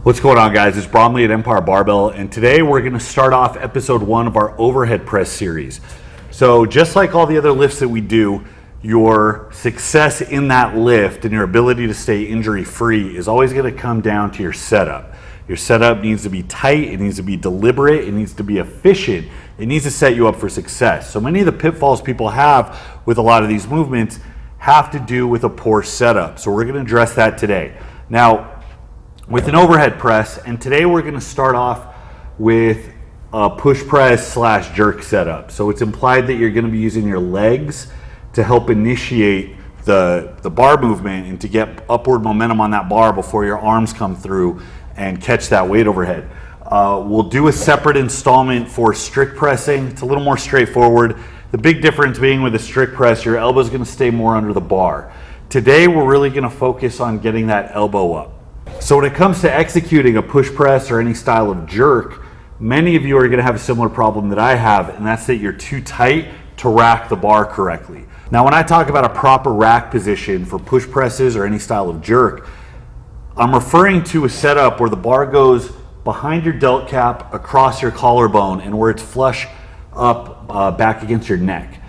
What's going on, guys? It's Bromley at Empire Barbell, and today we're going to start off episode 1 of our overhead press series. So just like all the other lifts that we do, your success in that lift and your ability to stay injury free is always going to come down to your setup. Your setup needs to be tight, it needs to be deliberate, it needs to be efficient, it needs to set you up for success. So many of the pitfalls people have with a lot of these movements have to do with a poor setup. So we're going to address that today. Now, with an overhead press, and today we're going to start off with a push press / jerk setup. So it's implied that you're going to be using your legs to help initiate the bar movement and to get upward momentum on that bar before your arms come through and catch that weight overhead. We'll do a separate installment for strict pressing. It's a little more straightforward. The big difference being with a strict press, your elbow is going to stay more under the bar. Today we're really going to focus on getting that elbow up. So when it comes to executing a push press or any style of jerk, many of you are going to have a similar problem that I have, and that's that you're too tight to rack the bar correctly. Now, when I talk about a proper rack position for push presses or any style of jerk, I'm referring to a setup where the bar goes behind your delt cap, across your collarbone, and where it's flush up back against your neck.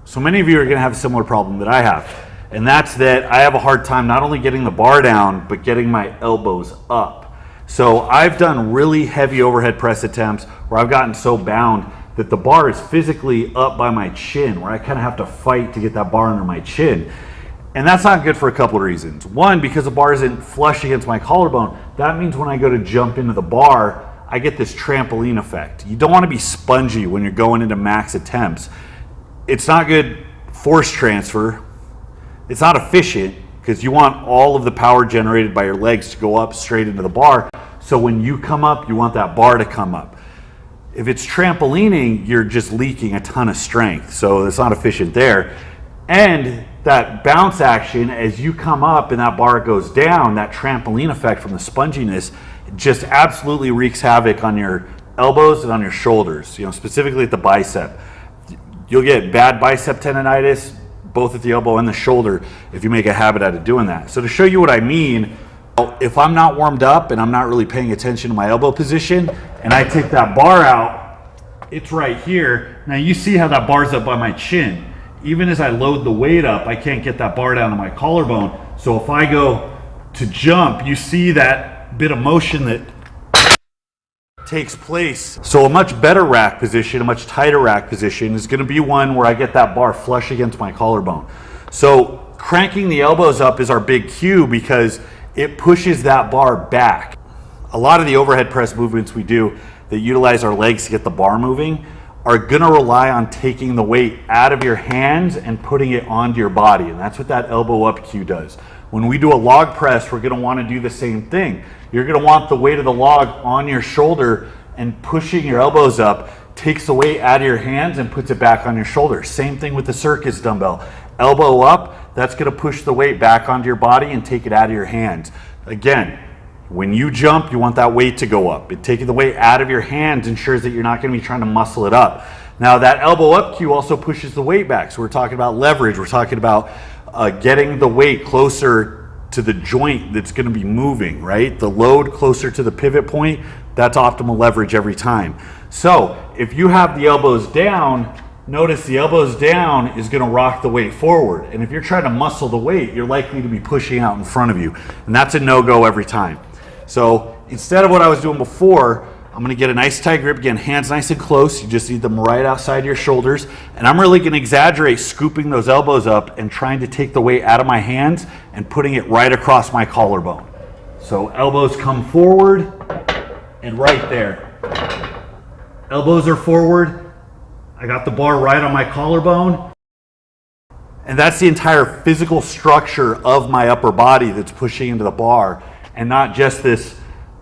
So many of you are going to have a similar problem that I have. And that's that I have a hard time not only getting the bar down, but getting my elbows up. So I've done really heavy overhead press attempts where I've gotten so bound that the bar is physically up by my chin, where I kind of have to fight to get that bar under my chin. And that's not good for a couple of reasons. One, because the bar isn't flush against my collarbone, that means when I go to jump into the bar, I get this trampoline effect. You don't want to be spongy when you're going into max attempts. It's not good force transfer. It's not efficient because you want all of the power generated by your legs to go up straight into the bar. So when you come up, you want that bar to come up. If it's trampolining, you're just leaking a ton of strength. So it's not efficient there. And that bounce action, as you come up and that bar goes down, that trampoline effect from the sponginess just absolutely wreaks havoc on your elbows and on your shoulders, specifically at the bicep. You'll get bad bicep tendonitis, both at the elbow and the shoulder, if you make a habit out of doing that. So to show you what I mean, if I'm not warmed up and I'm not really paying attention to my elbow position, and I take that bar out, it's right here. Now you see how that bar's up by my chin. Even as I load the weight up, I can't get that bar down to my collarbone. So if I go to jump, you see that bit of motion that takes place. So a much better rack position, a much tighter rack position is going to be one where I get that bar flush against my collarbone. So cranking the elbows up is our big cue because it pushes that bar back. A lot of the overhead press movements we do that utilize our legs to get the bar moving are going to rely on taking the weight out of your hands and putting it onto your body. And that's what that elbow up cue does. When we do a log press, we're going to want to do the same thing. You're going to want the weight of the log on your shoulder, and pushing your elbows up takes the weight out of your hands and puts it back on your shoulder. Same thing with the circus dumbbell. Elbow up, that's going to push the weight back onto your body and take it out of your hands. Again, when you jump, you want that weight to go up. Taking the weight out of your hands ensures that you're not going to be trying to muscle it up. Now that elbow up cue also pushes the weight back. So we're talking about leverage. We're talking about getting the weight closer to the joint that's going to be moving, right? The load closer to the pivot point, that's optimal leverage every time. So if you have the elbows down, notice the elbows down is going to rock the weight forward. And if you're trying to muscle the weight, you're likely to be pushing out in front of you. And that's a no-go every time. So instead of what I was doing before, I'm going to get a nice tight grip. Again, hands nice and close. You just need them right outside your shoulders. And I'm really going to exaggerate scooping those elbows up and trying to take the weight out of my hands and putting it right across my collarbone. So elbows come forward and right there. Elbows are forward. I got the bar right on my collarbone. And that's the entire physical structure of my upper body that's pushing into the bar, and not just this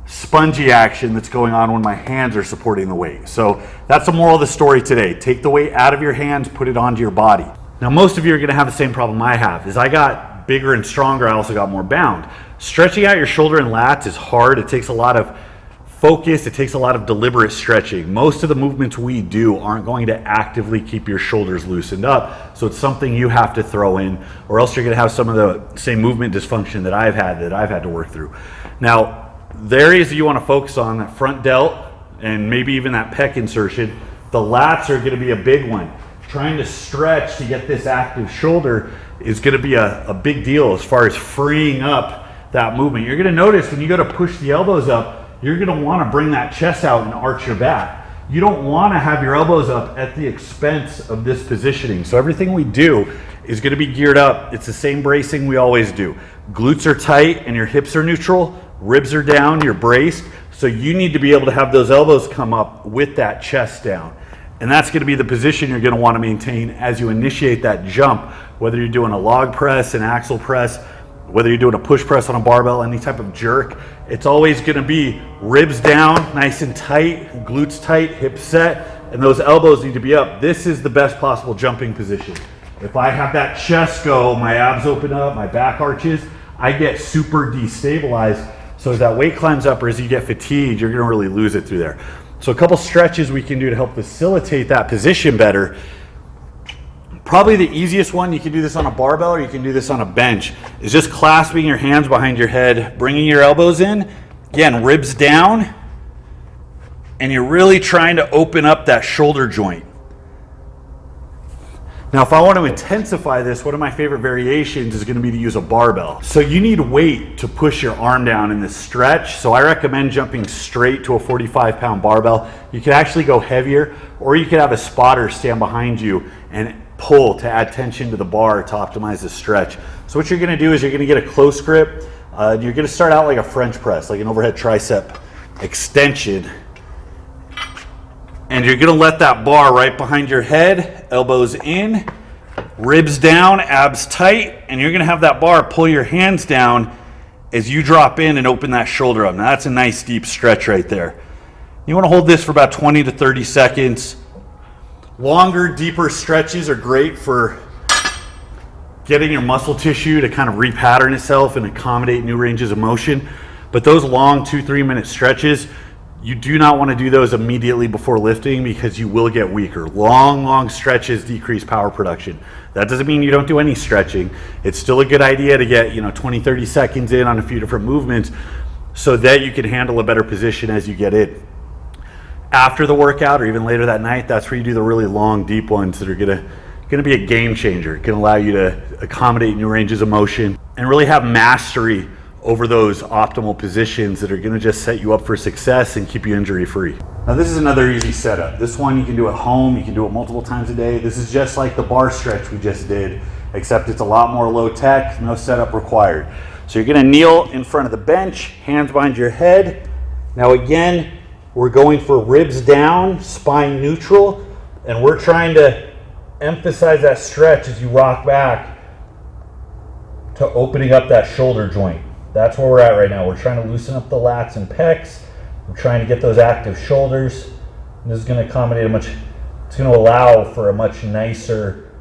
spongy action that's going on when my hands are supporting the weight. So that's the moral of the story today. Take the weight out of your hands, put it onto your body. Now, most of you are going to have the same problem I have. As I got bigger and stronger, I also got more bound. Stretching out your shoulder and lats is hard. It takes a lot of focus. It takes a lot of deliberate stretching. Most of the movements we do aren't going to actively keep your shoulders loosened up. So it's something you have to throw in, or else you're going to have some of the same movement dysfunction that I've had to work through. Now, the areas that you want to focus on, that front delt and maybe even that pec insertion, the lats are going to be a big one. Trying to stretch to get this active shoulder is going to be a big deal as far as freeing up that movement. You're going to notice when you go to push the elbows up, you're going to want to bring that chest out and arch your back. You don't want to have your elbows up at the expense of this positioning. So everything we do is going to be geared up. It's the same bracing we always do. Glutes are tight and your hips are neutral. Ribs are down, you're braced. So you need to be able to have those elbows come up with that chest down. And that's going to be the position you're going to want to maintain as you initiate that jump, whether you're doing a log press, an axle press, whether you're doing a push press on a barbell, any type of jerk. It's always going to be ribs down, nice and tight, glutes tight, hips set, and those elbows need to be up. This is the best possible jumping position. If I have that chest go, my abs open up, my back arches, I get super destabilized. So as that weight climbs up or as you get fatigued, you're going to really lose it through there. So a couple stretches we can do to help facilitate that position better. Probably the easiest one, you can do this on a barbell or you can do this on a bench, is just clasping your hands behind your head, bringing your elbows in, again, ribs down, and you're really trying to open up that shoulder joint. Now, if I want to intensify this, one of my favorite variations is going to be to use a barbell. So you need weight to push your arm down in this stretch. So I recommend jumping straight to a 45-pound barbell. You could actually go heavier, or you could have a spotter stand behind you and pull to add tension to the bar to optimize the stretch. So what you're going to do is you're going to get a close grip. You're going to start out like a French press, like an overhead tricep extension. And you're going to let that bar right behind your head, elbows in, ribs down, abs tight, and you're going to have that bar pull your hands down as you drop in and open that shoulder up. Now that's a nice deep stretch right there. You want to hold this for about 20 to 30 seconds. Longer, deeper stretches are great for getting your muscle tissue to kind of repattern itself and accommodate new ranges of motion. But those long 2-3 minute stretches, you do not want to do those immediately before lifting because you will get weaker. Long stretches decrease power production. That doesn't mean you don't do any stretching. It's still a good idea to get 20, 30 seconds in on a few different movements so that you can handle a better position as you get in. After the workout or even later that night, that's where you do the really long, deep ones that are gonna be a game changer. It can allow you to accommodate new ranges of motion and really have mastery over those optimal positions that are going to just set you up for success and keep you injury free. Now this is another easy setup. This one you can do at home, you can do it multiple times a day. This is just like the bar stretch we just did, except it's a lot more low tech, no setup required. So you're going to kneel in front of the bench, hands behind your head. Now again, we're going for ribs down, spine neutral, and we're trying to emphasize that stretch as you rock back to opening up that shoulder joint. That's where we're at right now. We're trying to loosen up the lats and pecs. We're trying to get those active shoulders. And this is going to accommodate it's going to allow for a much nicer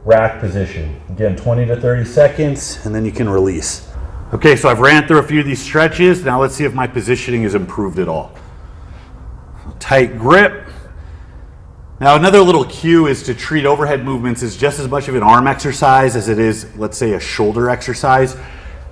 rack position. Again, 20 to 30 seconds, and then you can release. Okay, so I've ran through a few of these stretches. Now let's see if my positioning has improved at all. Tight grip. Now another little cue is to treat overhead movements as just as much of an arm exercise as it is, let's say, a shoulder exercise.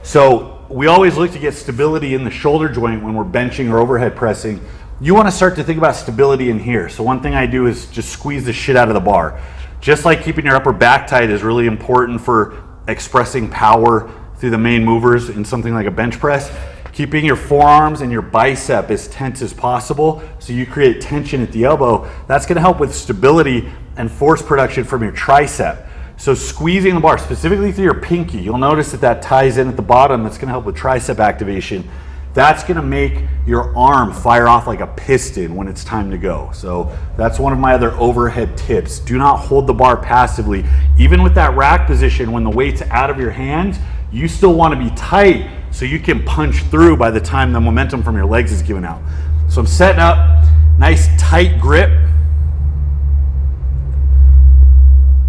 So we always look to get stability in the shoulder joint when we're benching or overhead pressing. You want to start to think about stability in here. So one thing I do is just squeeze the shit out of the bar. Just like keeping your upper back tight is really important for expressing power through the main movers in something like a bench press. Keeping your forearms and your bicep as tense as possible so you create tension at the elbow. That's going to help with stability and force production from your tricep. So squeezing the bar, specifically through your pinky, you'll notice that ties in at the bottom. That's going to help with tricep activation. That's going to make your arm fire off like a piston when it's time to go. So that's one of my other overhead tips. Do not hold the bar passively. Even with that rack position, when the weight's out of your hands, you still want to be tight so you can punch through by the time the momentum from your legs is given out. So I'm setting up, nice tight grip.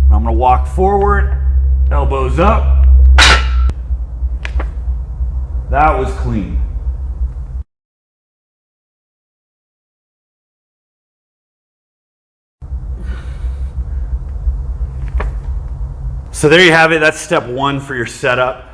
I'm going to walk forward, elbows up. That was clean. So there you have it. That's step one for your setup.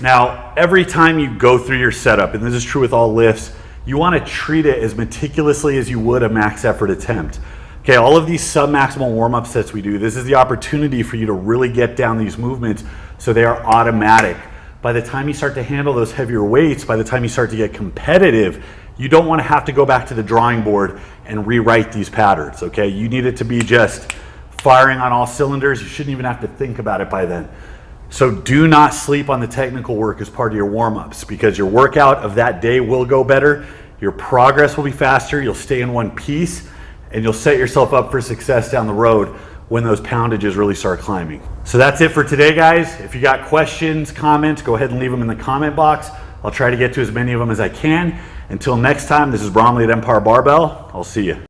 Now, every time you go through your setup, and this is true with all lifts, you want to treat it as meticulously as you would a max effort attempt. Okay, all of these sub-maximal warm-up sets we do, this is the opportunity for you to really get down these movements so they are automatic. By the time you start to handle those heavier weights, by the time you start to get competitive, you don't want to have to go back to the drawing board and rewrite these patterns, okay? You need it to be just firing on all cylinders. You shouldn't even have to think about it by then. So do not sleep on the technical work as part of your warm-ups, because your workout of that day will go better, your progress will be faster, you'll stay in one piece, and you'll set yourself up for success down the road when those poundages really start climbing. So that's it for today, guys. If you got questions, comments, go ahead and leave them in the comment box. I'll try to get to as many of them as I can. Until next time, this is Bromley at Empire Barbell. I'll see you.